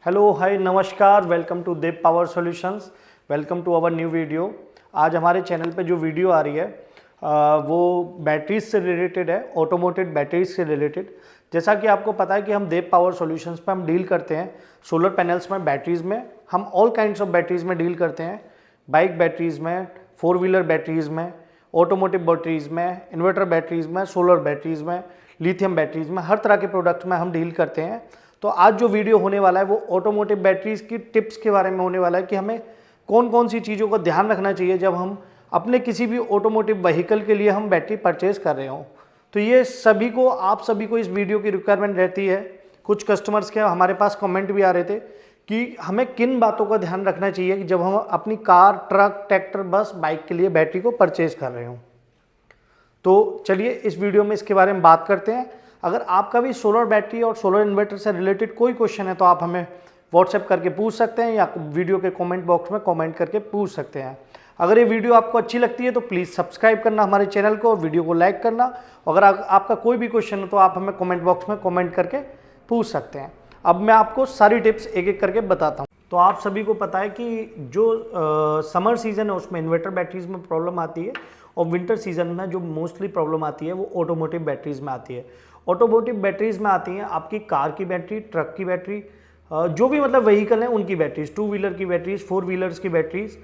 Hello hi नमस्कार, welcome to Dev power solutions, welcome to our new video. आज हमारे channel पे जो वीडियो आ रही है वो बैटरीज से रिलेटेड है, ऑटोमोटिव बैटरीज से रिलेटेड। जैसा कि आपको पता है कि हम देव पावर सॉल्यूशंस पे हम डील करते हैं सोलर पैनल्स में, बैटरीज में। हम ऑल काइंड्स ऑफ बैटरीज में डील करते हैं, बाइक बैटरीज में, 4 व्हीलर बैटरीज में, ऑटोमोटिव बैटरीज में, इन्वर्टर बैटरीज में, सोलर बैटरीज में, लिथियम बैटरीज में, हर तरह के प्रोडक्ट में हम डील करते हैं। तो आज जो वीडियो होने वाला है वो ऑटोमोटिव बैटरीज की टिप्स के बारे में होने वाला है कि हमें कौन कौन सी चीज़ों का ध्यान रखना चाहिए जब हम अपने किसी भी ऑटोमोटिव व्हीकल के लिए हम बैटरी परचेज कर रहे हों। तो ये सभी को, आप सभी को इस वीडियो की रिक्वायरमेंट रहती है। कुछ कस्टमर्स के हमारे पास कमेंट भी आ रहे थे कि हमें किन बातों का ध्यान रखना चाहिए कि जब हम अपनी कार, ट्रक, ट्रैक्टर, बस, बाइक के लिए बैटरी को परचेज कर रहे हों। तो चलिए इस वीडियो में इसके बारे में बात करते हैं। अगर आपका भी सोलर बैटरी और सोलर इन्वर्टर से रिलेटेड कोई क्वेश्चन है तो आप हमें व्हाट्सएप करके पूछ सकते हैं या वीडियो के कमेंट बॉक्स में कमेंट करके पूछ सकते हैं। अगर ये वीडियो आपको अच्छी लगती है तो प्लीज़ सब्सक्राइब करना हमारे चैनल को और वीडियो को लाइक करना। अगर आपका कोई भी क्वेश्चन हो तो आप हमें कमेंट बॉक्स में कमेंट करके पूछ सकते हैं। अब मैं आपको सारी टिप्स एक एक करके बताता हूँ। तो आप सभी को पता है कि जो समर सीज़न है उसमें इन्वर्टर बैटरीज में प्रॉब्लम आती है और विंटर सीजन में जो मोस्टली प्रॉब्लम आती है वो ऑटोमोटिव बैटरीज में आती है। ऑटोमोटिव बैटरीज में आती हैं आपकी कार की बैटरी, ट्रक की बैटरी, जो भी मतलब व्हीकल है उनकी बैटरीज, 2 व्हीलर की बैटरीज, 4 व्हीलर्स की बैटरीज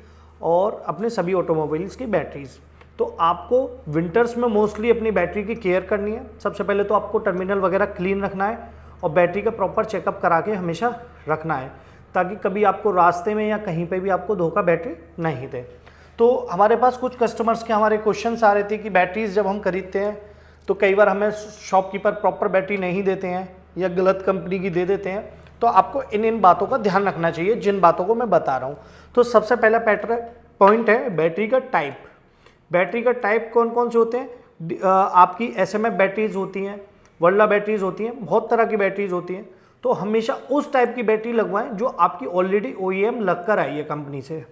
और अपने सभी ऑटोमोबाइल्स की बैटरीज। तो आपको विंटर्स में मोस्टली अपनी बैटरी की केयर करनी है। सबसे पहले तो आपको टर्मिनल वगैरह क्लीन रखना है और बैटरी का प्रॉपर चेकअप करा के हमेशा रखना है ताकि कभी आपको रास्ते में या कहीं पर भी आपको धोखा बैटरी नहीं दे। तो हमारे पास कुछ कस्टमर्स के हमारे क्वेश्चंस आ रहे थे कि बैटरीज जब हम खरीदते हैं तो कई बार हमें शॉपकीपर प्रॉपर बैटरी नहीं देते हैं या गलत कंपनी की दे देते हैं। तो आपको इन बातों का ध्यान रखना चाहिए जिन बातों को मैं बता रहा हूँ। तो सबसे पहला पॉइंट है बैटरी का टाइप। बैटरी का टाइप कौन कौन से होते हैं? आपकी SMF बैटरीज होती हैं, वर्ला बैटरीज होती हैं, बहुत तरह की बैटरीज होती हैं। तो हमेशा उस टाइप की बैटरी लगवाएं जो आपकी ऑलरेडी OEM लग कर आई है कंपनी से।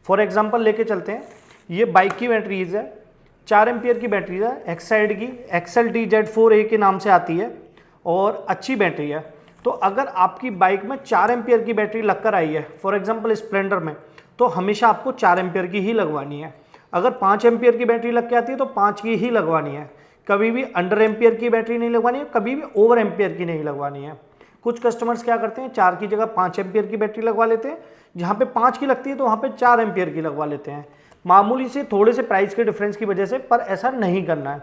फॉर एग्जाम्पल लेके चलते हैं, ये बाइक की बैटरीज है, 4 एम्पियर की बैटरी है, एक्साइड की XLTZ4A के नाम से आती है और अच्छी बैटरी है। तो अगर आपकी बाइक में 4 एम्पियर की बैटरी लगकर आई है, फॉर एग्जांपल स्प्लेंडर में, तो हमेशा आपको 4 एम्पियर की ही लगवानी है। अगर 5 एम्पियर की बैटरी लग के आती है तो 5 की ही लगवानी है। कभी भी अंडर एम्पियर की बैटरी नहीं लगवानी है, कभी भी ओवर एम्पियर की नहीं लगवानी है। कुछ कस्टमर्स क्या करते हैं, 4 की जगह 5 एम्पियर की बैटरी लगवा लेते हैं, जहाँ पे 5 की लगती है तो वहाँ पे 4 एम्पियर की लगवा लेते हैं, मामूली से थोड़े से प्राइस के डिफरेंस की वजह से। पर ऐसा नहीं करना है।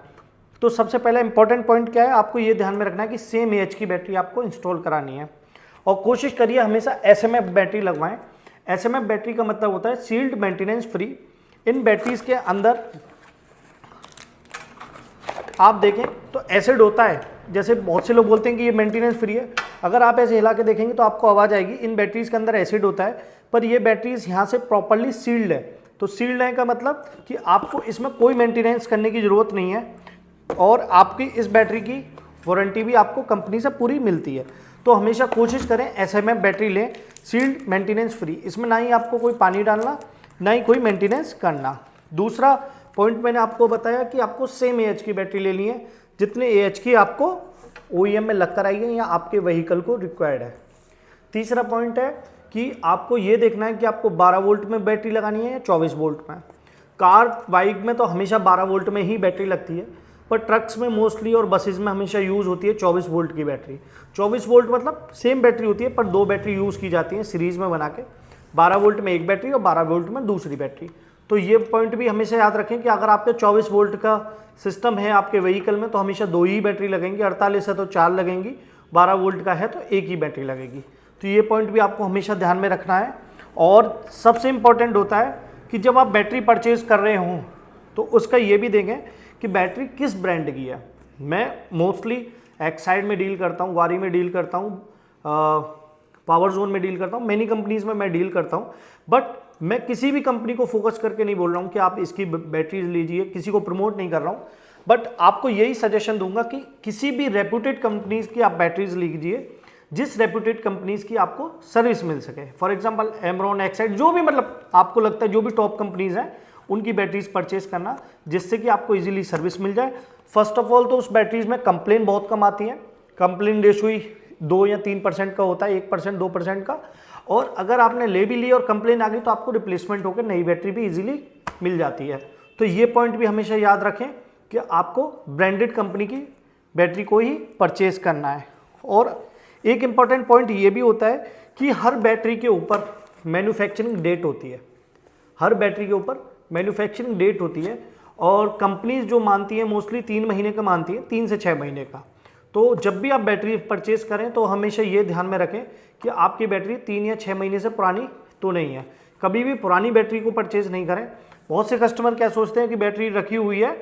तो सबसे पहला इंपॉर्टेंट पॉइंट क्या है, आपको ये ध्यान में रखना है कि सेम AH की बैटरी आपको इंस्टॉल करानी है और कोशिश करिए हमेशा SMF बैटरी लगवाएं। SMF बैटरी का मतलब होता है सील्ड मेंटेनेंस फ्री। इन बैटरीज के अंदर आप देखें तो एसिड होता है, जैसे बहुत से लोग बोलते हैं कि ये मेंटेनेंस फ्री है। अगर आप ऐसे हिला के देखेंगे तो आपको आवाज़ आएगी, इन बैटरीज के अंदर एसिड होता है, पर ये बैटरीज यहाँ से प्रॉपरली सील्ड है। तो सील्ड है का मतलब कि आपको इसमें कोई मेंटेनेंस करने की ज़रूरत नहीं है और आपकी इस बैटरी की वारंटी भी आपको कंपनी से पूरी मिलती है। तो हमेशा कोशिश करें SMF बैटरी लें, सील्ड, मेंटेनेंस फ्री। इसमें ना ही आपको कोई पानी डालना, ना ही कोई मेंटेनेंस करना। दूसरा पॉइंट मैंने आपको बताया कि आपको सेम AH की बैटरी लेनी है जितने AH की आपको OEM में लग कर आई है या आपके व्हीकल को रिक्वायर्ड है। तीसरा पॉइंट है कि आपको ये देखना है कि आपको 12 वोल्ट में बैटरी लगानी है या 24 वोल्ट में। कार, बाइक में तो हमेशा 12 वोल्ट में ही बैटरी लगती है, पर ट्रक्स में मोस्टली और बसेस में हमेशा यूज़ होती है 24 वोल्ट की बैटरी। 24 वोल्ट मतलब सेम बैटरी होती है पर 2 बैटरी यूज़ की जाती हैं सीरीज़ में बना के, 12 वोल्ट में एक बैटरी और 12 वोल्ट में दूसरी बैटरी। तो ये पॉइंट भी हमेशा याद रखें कि अगर आपके 24 वोल्ट का सिस्टम है आपके व्हीकल में तो हमेशा 2 ही बैटरी लगेंगी, 48 है तो 4 लगेंगी, 12 वोल्ट का है तो 1 ही बैटरी लगेगी। तो ये पॉइंट भी आपको हमेशा ध्यान में रखना है। और सबसे इम्पॉर्टेंट होता है कि जब आप बैटरी परचेज़ कर रहे हों तो उसका ये भी देखें कि बैटरी किस ब्रांड की है। मैं मोस्टली एक्साइड में डील करता हूँ, वारी में डील करता हूँ, पावर जोन में डील करता हूँ, मैनी कंपनीज़ में मैं डील करता हूँ। बट मैं किसी भी कंपनी को फोकस करके नहीं बोल रहा हूँ कि आप इसकी बैटरीज लीजिए, किसी को प्रमोट नहीं कर रहा हूँ। बट आपको यही सजेशन दूंगा कि किसी भी रेप्यूटेड कंपनीज़ की आप बैटरीज लीजिए जिस रेप्यूटेड कंपनीज़ की आपको सर्विस मिल सके। फॉर एग्जांपल एमरॉन, एक्साइड, जो भी मतलब आपको लगता है जो भी टॉप कंपनीज़ हैं उनकी बैटरीज परचेज करना जिससे कि आपको इजीली सर्विस मिल जाए। फर्स्ट ऑफ ऑल तो उस बैटरीज में कंप्लेन बहुत कम आती हैं, कंप्लेन रेशो 2 या 3% का होता है, 1% 2% का। और अगर आपने ले भी ली और कंप्लेन आ गई तो आपको रिप्लेसमेंट होकर नई बैटरी भी इजीली मिल जाती है। तो ये पॉइंट भी हमेशा याद रखें कि आपको ब्रांडेड कंपनी की बैटरी को ही परचेज करना है। और एक इम्पॉर्टेंट पॉइंट ये भी होता है कि हर बैटरी के ऊपर मैन्युफैक्चरिंग डेट होती है, हर बैटरी के ऊपर मैन्युफैक्चरिंग डेट होती है। और कंपनीज जो मानती है मोस्टली 3 महीने का मानती है, 3 से 6 महीने का। तो जब भी आप बैटरी परचेज करें तो हमेशा ये ध्यान में रखें कि आपकी बैटरी 3 या 6 महीने से पुरानी तो नहीं है। कभी भी पुरानी बैटरी को परचेज नहीं करें। बहुत से कस्टमर क्या सोचते हैं कि बैटरी रखी हुई है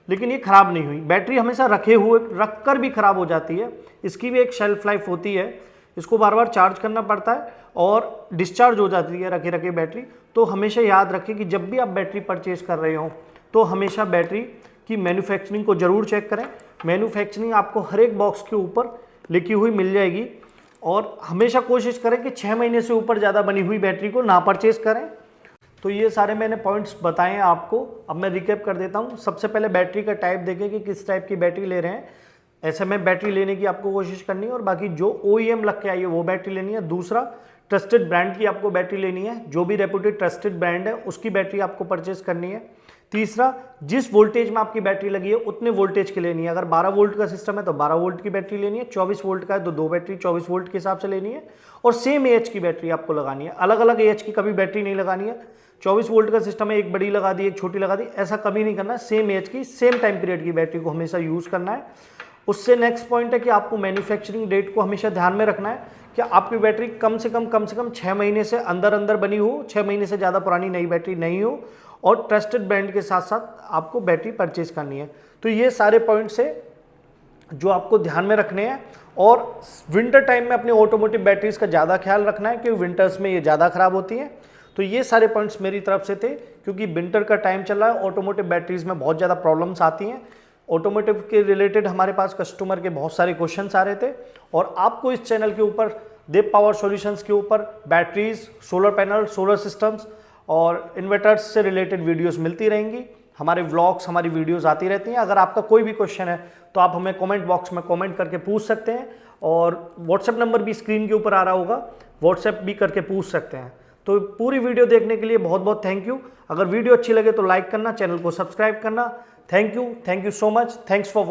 लेकिन ये ख़राब नहीं हुई। बैटरी हमेशा रख कर भी ख़राब हो जाती है। इसकी भी एक शेल्फ लाइफ होती है, इसको बार बार चार्ज करना पड़ता है और डिस्चार्ज हो जाती है रखे रखे बैटरी। तो हमेशा याद रखें कि जब भी आप बैटरी परचेज कर रहे हो तो हमेशा बैटरी की मैन्युफैक्चरिंग को ज़रूर चेक करें। मैन्युफैक्चरिंग आपको हर एक बॉक्स के ऊपर लिखी हुई मिल जाएगी। और हमेशा कोशिश करें कि 6 महीने से ऊपर ज़्यादा बनी हुई बैटरी को ना परचेज करें। तो ये सारे मैंने पॉइंट्स बताए हैं आपको। अब मैं रिकैप कर देता हूँ। सबसे पहले बैटरी का टाइप देखें कि किस टाइप की बैटरी ले रहे हैं, ऐसे में बैटरी लेने की आपको कोशिश करनी है। और बाकी जो OEM लग के आई है वो बैटरी लेनी है। दूसरा, ट्रस्टेड ब्रांड की आपको बैटरी लेनी है, जो भी रेप्यूटेड ट्रस्टेड ब्रांड है उसकी बैटरी आपको परचेज करनी है। तीसरा, जिस वोल्टेज में आपकी बैटरी लगी है उतने वोल्टेज की लेनी है। अगर 12 वोल्ट का सिस्टम है तो 12 वोल्ट की बैटरी लेनी है, 24 वोल्ट का है तो 2 बैटरी 24 वोल्ट के हिसाब से लेनी है। और सेम AH की बैटरी आपको लगानी है, अलग अलग AH की कभी बैटरी नहीं लगानी है। 24 वोल्ट का सिस्टम है, एक बड़ी लगा दी एक छोटी लगा दी, ऐसा कभी नहीं करना है। सेम AH की सेम टाइम पीरियड की बैटरी को हमेशा यूज़ करना है। उससे नेक्स्ट पॉइंट है कि आपको मैन्युफैक्चरिंग डेट को हमेशा ध्यान में रखना है कि आपकी बैटरी कम से कम 6 महीने से अंदर बनी हो, 6 महीने से ज़्यादा पुरानी नई बैटरी नहीं हो। और ट्रस्टेड ब्रांड के साथ साथ आपको बैटरी परचेज करनी है। तो ये सारे पॉइंट्स है जो आपको ध्यान में रखने हैं। और विंटर टाइम में अपनी ऑटोमोटिव बैटरीज का ज़्यादा ख्याल रखना है क्योंकि विंटर्स में ये ज़्यादा ख़राब होती हैं। तो ये सारे पॉइंट्स मेरी तरफ से थे क्योंकि विंटर का टाइम चल रहा है, ऑटोमोटिव बैटरीज में बहुत ज़्यादा प्रॉब्लम्स आती हैं। ऑटोमोटिव के रिलेटेड हमारे पास कस्टमर के बहुत सारे क्वेश्चंस आ रहे थे और आपको इस चैनल के ऊपर देव पावर सॉल्यूशंस के ऊपर batteries, solar panel, solar systems और इन्वर्टर्स से रिलेटेड वीडियोस मिलती रहेंगी। हमारे व्लॉग्स, हमारी वीडियोस आती रहती हैं। अगर आपका कोई भी क्वेश्चन है तो आप हमें कमेंट बॉक्स में कमेंट करके पूछ सकते हैं। और व्हाट्सएप नंबर भी स्क्रीन के ऊपर आ रहा होगा, व्हाट्सएप भी करके पूछ सकते हैं। तो पूरी वीडियो देखने के लिए बहुत बहुत थैंक यू। अगर वीडियो अच्छी लगे तो लाइक करना, चैनल को सब्सक्राइब करना। Thank you so much. Thanks for